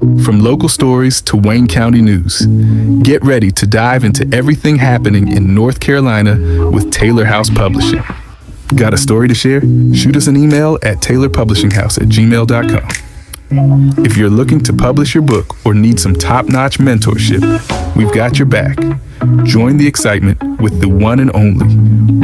From local stories to Wayne County news, get ready to dive into everything happening in North Carolina with Taylor House Publishing. Got a story to share? Shoot us an email at taylorpublishinghouse@gmail.com. If you're looking to publish your book or need some top-notch mentorship, we've got your back. Join the excitement with the one and only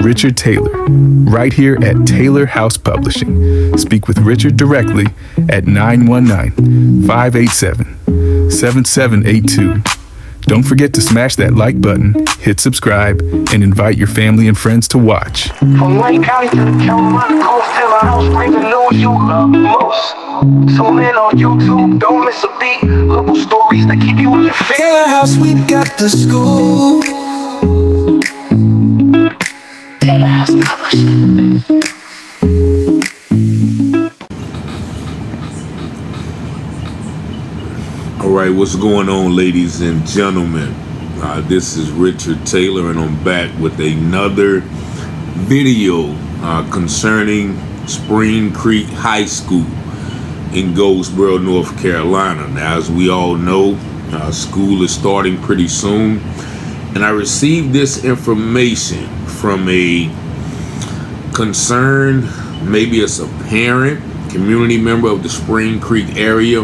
Richard Taylor, right here at Taylor House Publishing. Speak with Richard directly at 919-587-7782. Don't forget to smash that like button, hit subscribe, and invite your family and friends to watch. From Wayne County to the Carolina coast, Taylor House brings the news you love most. Tune in on YouTube, don't miss a beat. Little stories that keep you in your feet. Taylor House, we got the school. Taylor House Publishing. All right, what's going on, ladies and gentlemen? This is Richard Taylor, and I'm back with another video concerning Spring Creek High School in Goldsboro, North Carolina. Now, as we all know, school is starting pretty soon, and I received this information from a concerned, maybe it's a parent, community member of the Spring Creek area,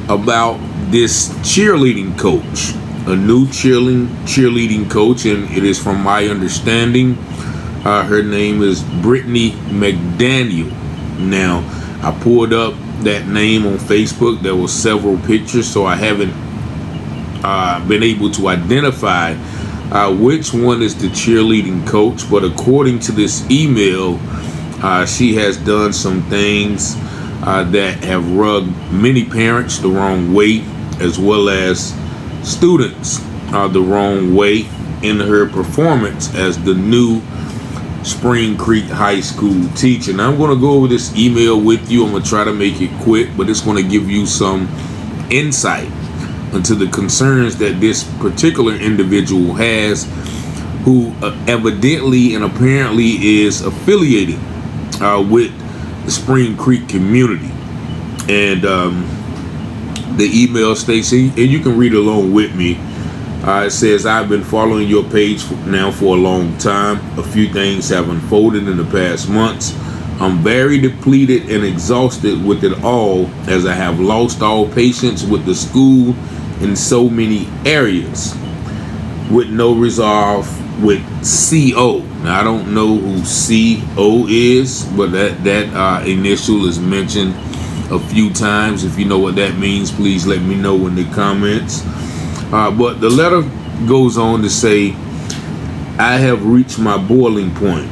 about this cheerleading coach, a new cheerleading coach, and it is, from my understanding, her name is Brittany McDaniel. Now, I pulled up that name on Facebook. There were several pictures, so I haven't been able to identify which one is the cheerleading coach, but according to this email, she has done some things that have rubbed many parents the wrong way, as well as students the wrong way in her performance as the new Spring Creek High School teacher. Now, I'm going to go over this email with you. I'm going to try to make it quick, but it's going to give you some insight into the concerns that this particular individual has, who evidently and apparently is affiliated with the Spring Creek community. And the email states, and you can read along with me, it says, I've been following your page now for a long time. A few things have unfolded in the past months. I'm very depleted and exhausted with it all, as I have lost all patience with the school in so many areas, with no resolve with CO. Now, I don't know who CO is, but that initial is mentioned a few times. If you know what that means, please let me know in the comments. But the letter goes on to say, I have reached my boiling point.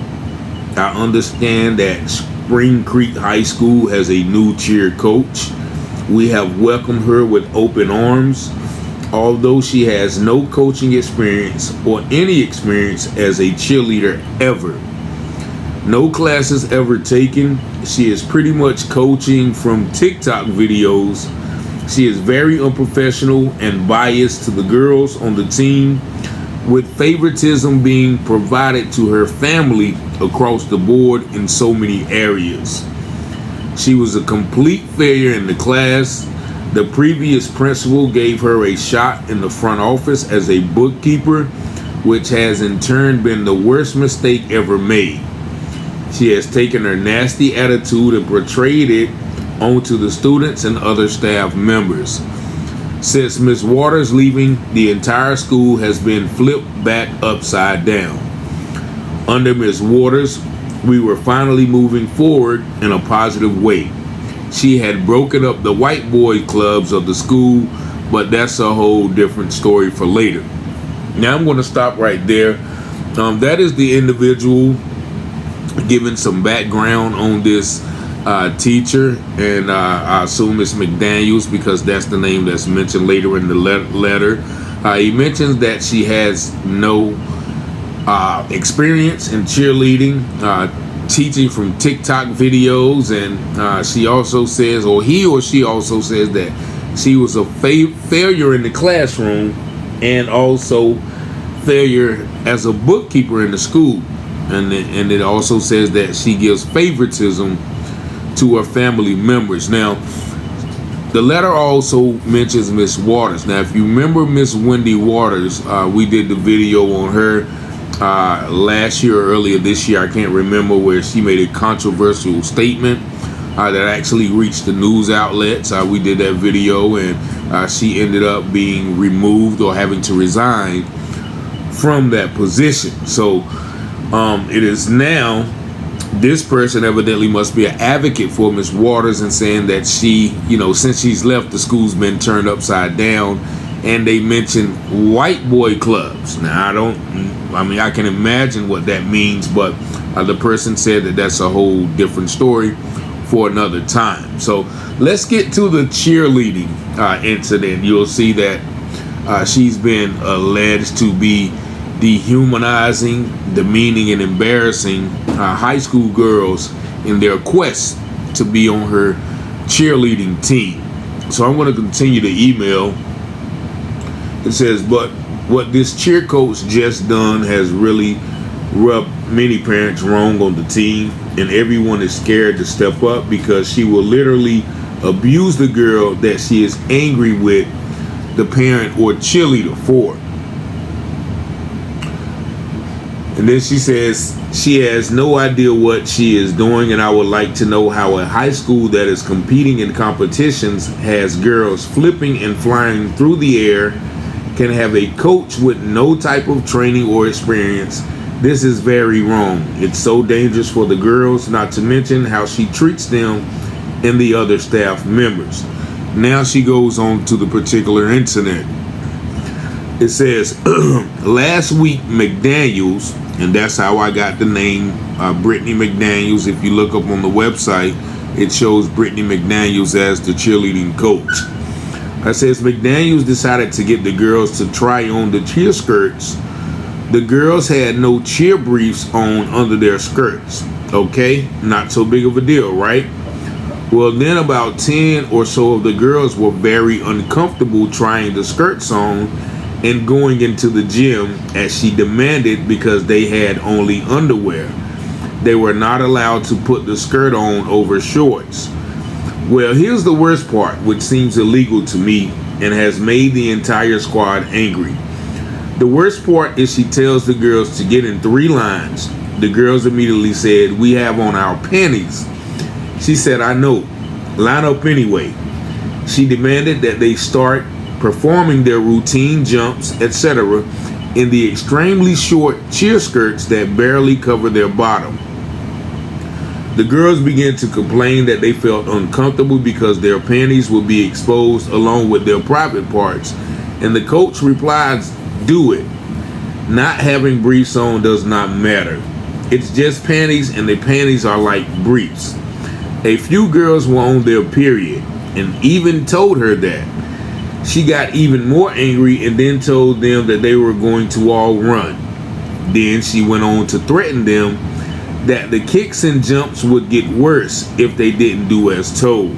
I understand that Spring Creek High School has a new cheer coach. We have welcomed her with open arms. Although she has no coaching experience or any experience as a cheerleader ever, no classes ever taken, she is pretty much coaching from TikTok videos. She is very unprofessional and biased to the girls on the team, with favoritism being provided to her family across the board in so many areas. She was a complete failure in the class. The previous principal gave her a shot in the front office as a bookkeeper, which has in turn been the worst mistake ever made. She has taken her nasty attitude and portrayed it onto the students and other staff members. Since Ms. Waters leaving, the entire school has been flipped back upside down. Under Ms. Waters, we were finally moving forward in a positive way. She had broken up the white boy clubs of the school, but that's a whole different story for later. Now, I'm going to stop right there. That is the individual giving some background on this teacher, and I assume it's McDaniels because that's the name that's mentioned later in the letter. He mentions that she has no experience in cheerleading, teaching from TikTok videos, and she also says, or he or she also says, that she was a failure in the classroom and also failure as a bookkeeper in the school. And it also says that she gives favoritism to her family members. Now, The letter also mentions Miss Waters. Now, if you remember Miss Wendy Waters, we did the video on her last year or earlier this year. I can't remember, where she made a controversial statement that actually reached the news outlets. We did that video, and she ended up being removed or having to resign from that position. So it is now, this person evidently must be an advocate for Miss Waters and saying that she, since she's left, the school's been turned upside down. And they mentioned white boy clubs. Now, I can imagine what that means, but the person said that that's a whole different story for another time. So let's get to the cheerleading incident. You'll see that she's been alleged to be dehumanizing, demeaning, and embarrassing high school girls in their quest to be on her cheerleading team. So I'm going to continue the email. It says, but what this cheer coach just done has really rubbed many parents wrong on the team, and everyone is scared to step up because she will literally abuse the girl that she is angry with the parent or cheerleader for. And then she says she has no idea what she is doing, and I would like to know how a high school that is competing in competitions has girls flipping and flying through the air can have a coach with no type of training or experience. This is very wrong. It's so dangerous for the girls, not to mention how she treats them and the other staff members. Now she goes on to the particular incident. It says, last week, McDaniels, and that's how I got the name Brittany McDaniels. If you look up on the website, it shows Brittany McDaniels as the cheerleading coach. It says McDaniels decided to get the girls to try on the cheer skirts. The girls had no cheer briefs on under their skirts. Okay, not so big of a deal, right? Well, then about 10 or so of the girls were very uncomfortable trying the skirts on and going into the gym as she demanded because they had only underwear. They were not allowed to put the skirt on over shorts. Well, here's the worst part, which seems illegal to me and has made the entire squad angry. The worst part is she tells the girls to get in 3 lines. The girls immediately said, "We have on our panties." She said, "I know. Line up anyway." She demanded that they start performing their routine jumps, etc., in the extremely short cheer skirts that barely cover their bottom. The girls began to complain that they felt uncomfortable because their panties would be exposed along with their private parts, and the coach replied, "Do it. Not having briefs on does not matter. It's just panties, and the panties are like briefs." A few girls were on their period and even told her that. She got even more angry and then told them that they were going to all run. Then she went on to threaten them that the kicks and jumps would get worse if they didn't do as told.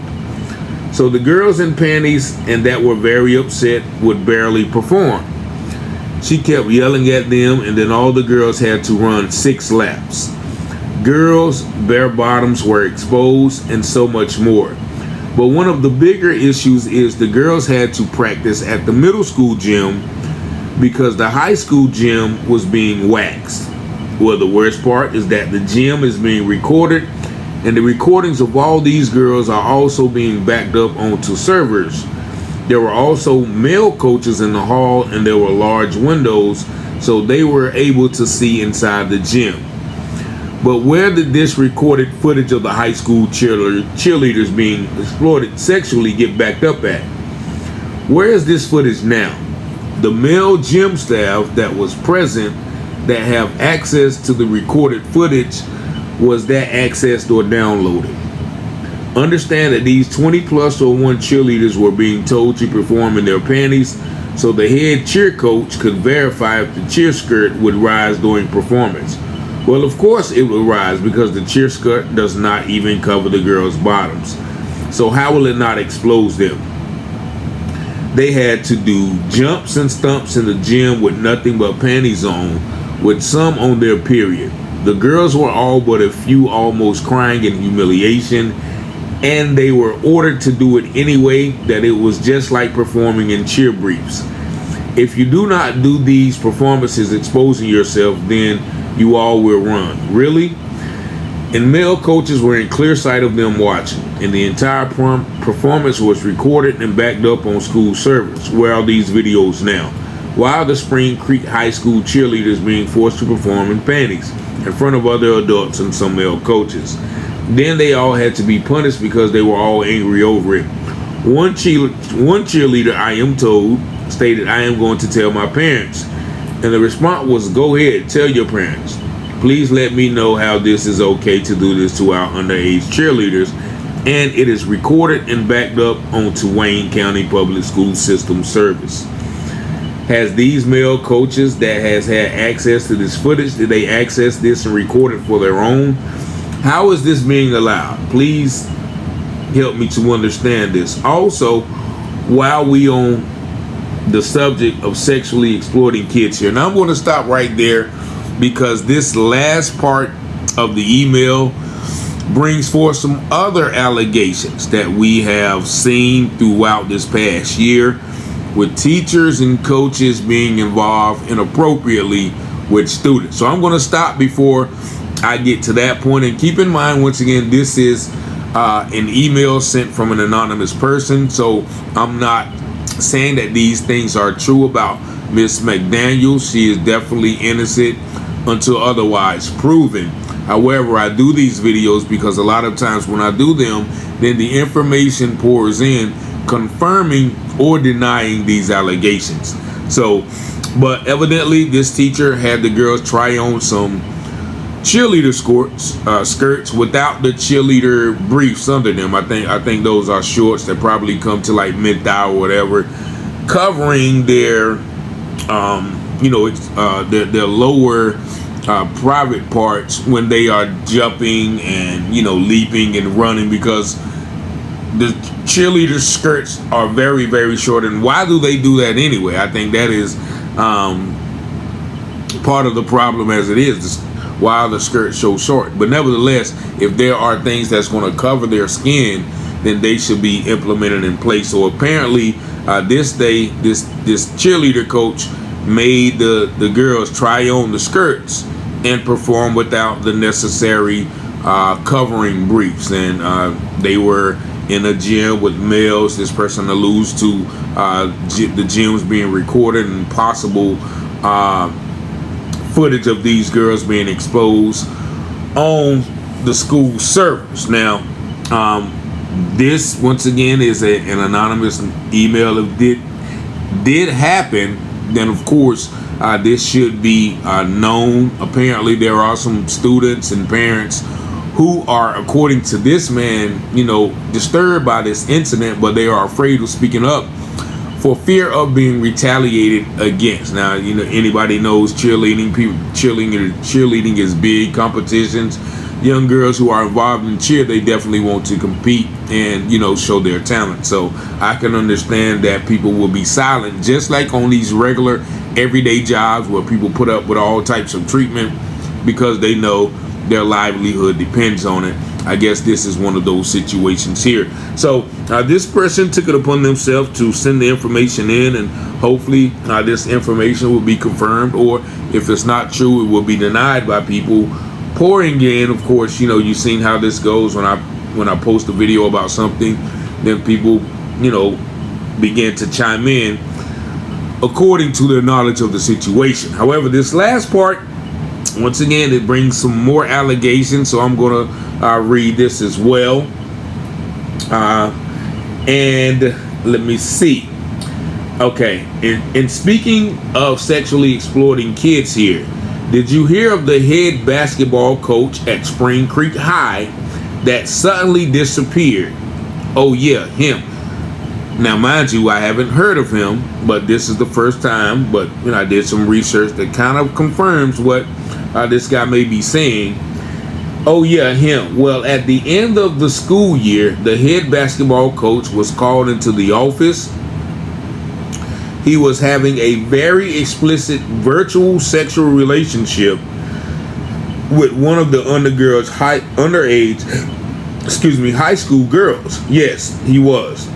So the girls in panties and that were very upset would barely perform. She kept yelling at them, and then all the girls had to run 6 laps. Girls' bare bottoms were exposed and so much more. But one of the bigger issues is the girls had to practice at the middle school gym because the high school gym was being waxed. Well, the worst part is that the gym is being recorded, and the recordings of all these girls are also being backed up onto servers. There were also male coaches in the hall, and there were large windows, so they were able to see inside the gym. But where did this recorded footage of the high school cheerleaders being exploited sexually get backed up at? Where is this footage now? The male gym staff that was present that have access to the recorded footage, was that accessed or downloaded? Understand that these 20 plus or 1 cheerleaders were being told to perform in their panties, so the head cheer coach could verify if the cheer skirt would rise during performance. Well, of course it will rise because the cheer skirt does not even cover the girls' bottoms. So how will it not expose them? They had to do jumps and stumps in the gym with nothing but panties on, with some on their period. The girls were all but a few almost crying in humiliation, and they were ordered to do it anyway, that it was just like performing in cheer briefs. If you do not do these performances exposing yourself, then you all will run. Really? And male coaches were in clear sight of them watching, and the entire performance was recorded and backed up on school servers. Where are these videos now? Why are the Spring Creek High School cheerleaders being forced to perform in panties in front of other adults and some male coaches? Then they all had to be punished because they were all angry over it. One cheerleader, I am told, stated, "I am going to tell my parents." And the response was, "Go ahead, tell your parents. Please let me know how this is okay to do this to our underage cheerleaders." And it is recorded and backed up onto Wayne County Public School System service. Has these male coaches that has had access to this footage, did they access this and record it for their own? How is this being allowed? Please help me to understand this. Also, while we on the subject of sexually exploiting kids here, now I'm going to stop right there, because this last part of the email brings forth some other allegations that we have seen throughout this past year, with teachers and coaches being involved inappropriately with students. So I'm going to stop before I get to that point. And keep in mind, once again, this is an email sent from an anonymous person. So I'm not saying that these things are true about Miss McDaniel. She is definitely innocent until otherwise proven. However, I do these videos because a lot of times when I do them, then the information pours in confirming or denying these allegations. So, but evidently this teacher had the girls try on some cheerleader skirts without the cheerleader briefs under them. I think those are shorts that probably come to like mid-thigh or whatever, covering their their lower private parts when they are jumping and leaping and running, because the cheerleader skirts are very, very short. And why do they do that anyway? I think that is part of the problem as it is. Why are the skirts so short? But nevertheless, if there are things that's going to cover their skin, then they should be implemented in place. So apparently this cheerleader coach made the girls try on the skirts and perform without the necessary covering briefs. And they were in a gym with males. This person alludes to the gyms being recorded and possible footage of these girls being exposed on the school servers. Now, this once again is an anonymous email. If it did happen, then of course this should be known. Apparently there are some students and parents who are, according to this man, disturbed by this incident, but they are afraid of speaking up for fear of being retaliated against. Now, anybody knows cheerleading is big competitions. Young girls who are involved in cheer, they definitely want to compete and show their talent. So I can understand that people will be silent, just like on these regular everyday jobs where people put up with all types of treatment because they know their livelihood depends on it. I guess this is one of those situations here. So this person took it upon themselves to send the information in, and hopefully this information will be confirmed, or if it's not true, it will be denied by people pouring in. Of course, you've seen how this goes. When I post a video about something, then people begin to chime in according to their knowledge of the situation. However, this last part, once again, it brings some more allegations, so I'm going to read this as well. And let me see. Okay, and speaking of sexually exploiting kids here, did you hear of the head basketball coach at Spring Creek High that suddenly disappeared? Oh yeah, him. Now, mind you, I haven't heard of him, but this is the first time. But I did some research that kind of confirms what this guy may be saying. Oh yeah, him. Well, at the end of the school year, the head basketball coach was called into the office. He was having a very explicit virtual sexual relationship with one of the underage high school girls. Yes, he was.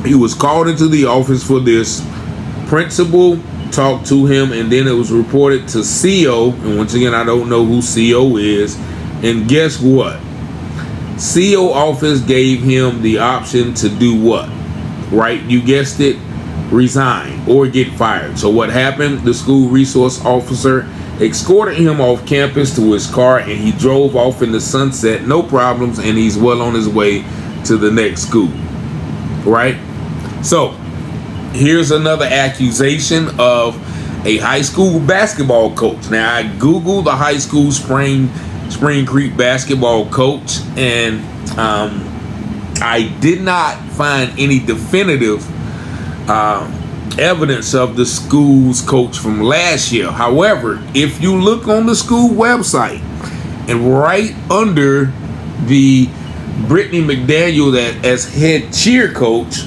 He was called into the office for this. Principal talked to him, and then it was reported to CO. And once again, I don't know who CO is. And guess what? CO office gave him the option to do what? Right? You guessed it. Resign or get fired. So what happened? The school resource officer escorted him off campus to his car, and he drove off in the sunset, no problems, and he's well on his way to the next school. Right? So here's another accusation of a high school basketball coach. Now, I googled the high school Spring Creek basketball coach, and I did not find any definitive evidence of the school's coach from last year. However, if you look on the school website, and right under the Brittany McDaniel that as head cheer coach,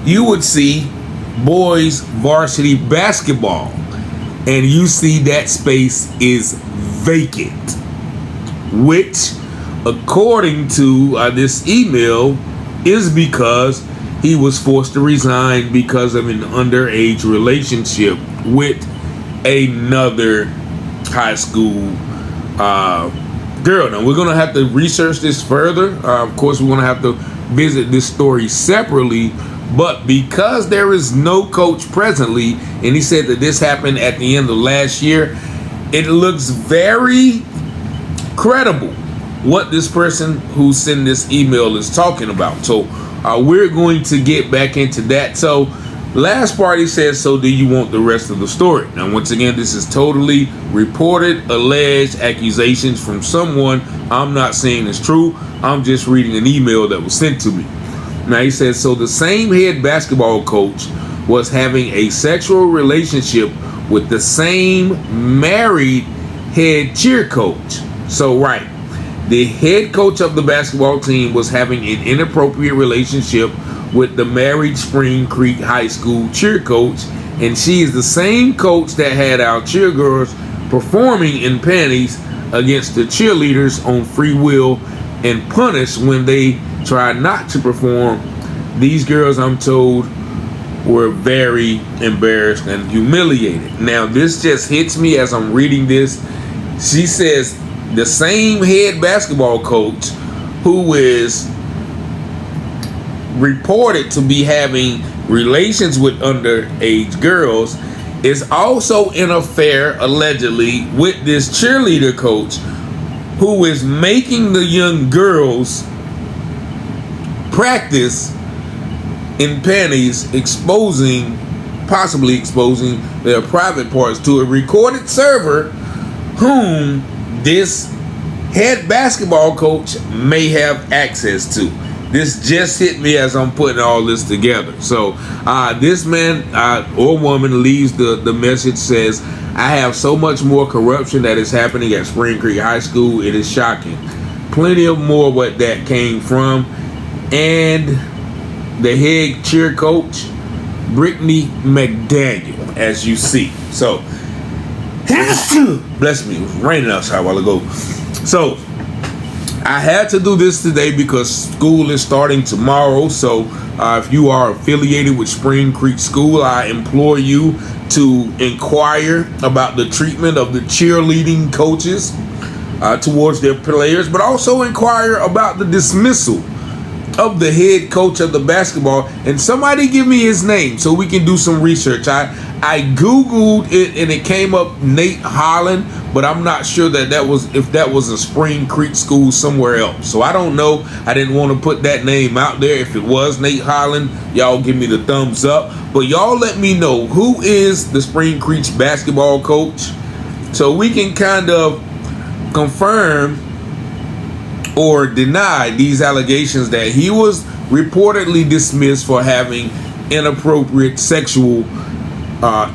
you would see boys varsity basketball, and you see that space is vacant, which according to this email is because he was forced to resign because of an underage relationship with another high school girl. Now, we're going to have to research this further. Of course, we're going to have to visit this story separately. But because there is no coach presently, and he said that this happened at the end of last year, it looks very credible what this person who sent this email is talking about. So we're going to get back into that. So last part, he says, so do you want the rest of the story? Now, once again, this is totally reported, alleged accusations from someone. I'm not saying it's true. I'm just reading an email that was sent to me. Now, he says, so the same head basketball coach was having a sexual relationship with the same married head cheer coach. So, right. The head coach of the basketball team was having an inappropriate relationship with the married Spring Creek High School cheer coach, and she is the same coach that had our cheer girls performing in panties against the cheerleaders on free will and punished when they tried not to perform. These girls, I'm told, were very embarrassed and humiliated. Now, this just hits me as I'm reading this. She says the same head basketball coach who is reported to be having relations with underage girls is also in an affair, allegedly, with this cheerleader coach who is making the young girls practice in panties, possibly exposing their private parts to a recorded server whom this head basketball coach may have access to. This just hit me as I'm putting all this together. So this man or woman leaves the message, says, I have so much more corruption that is happening at Spring Creek High School. It is shocking. Plenty of more what that came from. And the head cheer coach, Brittany McDaniel, as you see. So bless me, it was raining outside a while ago. So I had to do this today because school is starting tomorrow. So if you are affiliated with Spring Creek School, I implore you to inquire about the treatment of the cheerleading coaches towards their players, but also inquire about the dismissal of the head coach of the basketball. And somebody give me his name so we can do some research. I googled it and it came up Nate Holland, but I'm not sure if that was a Spring Creek school somewhere else. So I don't know. I didn't want to put that name out there. If it was Nate Holland, y'all give me the thumbs up. But y'all let me know who is the Spring Creek basketball coach so we can kind of confirm or deny these allegations that he was reportedly dismissed for having inappropriate sexual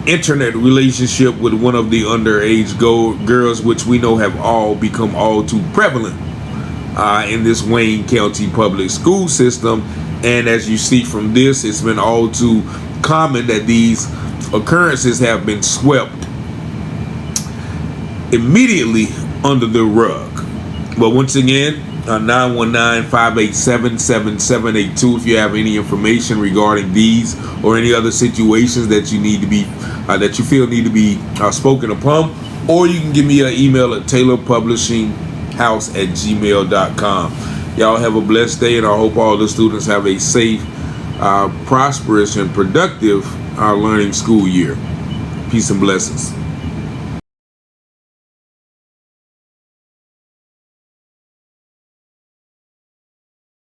internet relationship with one of the underage girls, which we know have all become all too prevalent in this Wayne County public school system. And as you see from this, it's been all too common that these occurrences have been swept immediately under the rug. But once again, 919-587-7782 if you have any information regarding these or any other situations that you need to be that you feel need to be spoken upon, or you can give me an email at taylorpublishinghouse@gmail.com. Y'all have a blessed day, and I hope all the students have a safe, prosperous, and productive learning school year. Peace and blessings.